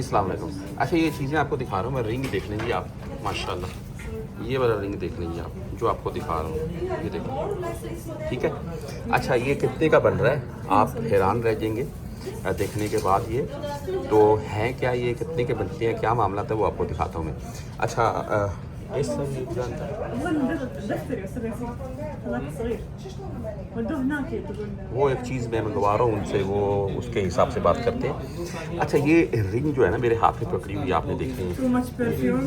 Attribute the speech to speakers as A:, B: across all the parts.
A: अस्सलाम वालेकुम। अच्छा ये चीज़ें आपको दिखा रहा हूँ मैं, रिंग देख लीजिए आप, माशाल्लाह ये वाला रिंग देख लीजिए आप, जो आपको दिखा रहा हूँ ये देखो, ठीक है। अच्छा ये कितने का बन रहा है आप हैरान रह जाएंगे देखने के बाद। ये तो हैं क्या, ये कितने के बनते हैं, क्या मामला था वो आपको दिखाता हूँ मैं। अच्छा इस सब जानता है वो एक चीज़ मैं मंगवा रहा हूँ उनसे, वो उसके हिसाब से बात करते हैं। अच्छा ये रिंग जो है ना मेरे हाथ में पकड़ी हुई आपने देखी है।
B: too much perfume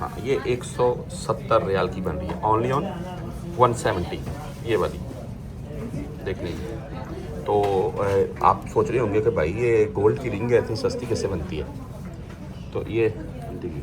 A: हाँ ये 170 रियाल की बन रही है, ओनली ऑन 170 ये वाली देख लीजिए। तो आप सोच रहे होंगे कि भाई ये गोल्ड की रिंग है इतनी सस्ती कैसे बनती है, तो ये देखिए।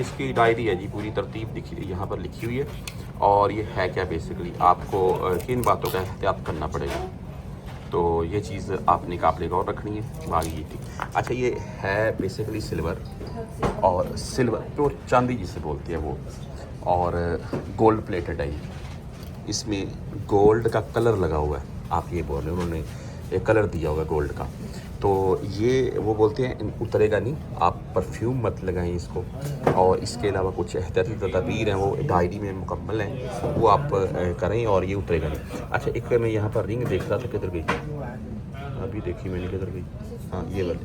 A: इसकी डायरी है जी, पूरी तरतीब दिखी यहाँ पर लिखी हुई है। और ये है क्या बेसिकली, आपको किन बातों का एहतियात करना पड़ेगा, तो ये चीज़ आपने काबले गौर रखनी है बाकी ये थी। अच्छा ये है बेसिकली सिल्वर, और सिल्वर तो चांदी जिसे बोलते हैं वो, और गोल्ड प्लेटेड है ये, इसमें गोल्ड का कलर लगा हुआ है। आप ये बोल रहे हैं उन्होंने एक कलर दिया होगा गोल्ड का, तो ये वो बोलते हैं उतरेगा नहीं, आप परफ्यूम मत लगाएं इसको। और इसके अलावा कुछ एहतियाती तदबीर हैं वो डायरी में मुकम्मल हैं, वो आप करें और ये उतरेगा नहीं। अच्छा एक मैं यहाँ पर रिंग देख रहा था, किधर गई अभी देखी मैंने, किधर गई, हाँ ये वाली।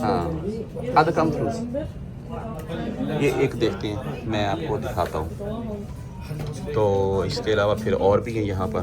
A: हाँ आधा कम फ्रूज। ये एक देखते हैं मैं आपको दिखाता हूँ। तो इसके अलावा फिर और भी हैं यहाँ पर।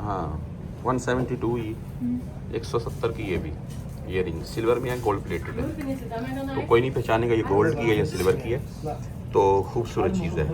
A: हाँ 172 ही, 170 की ये भी, ये रिंग सिल्वर में है, गोल्ड प्लेटेड है, तो कोई नहीं पहचानेगा ये गोल्ड की है या सिल्वर की है, तो खूबसूरत चीज़ है।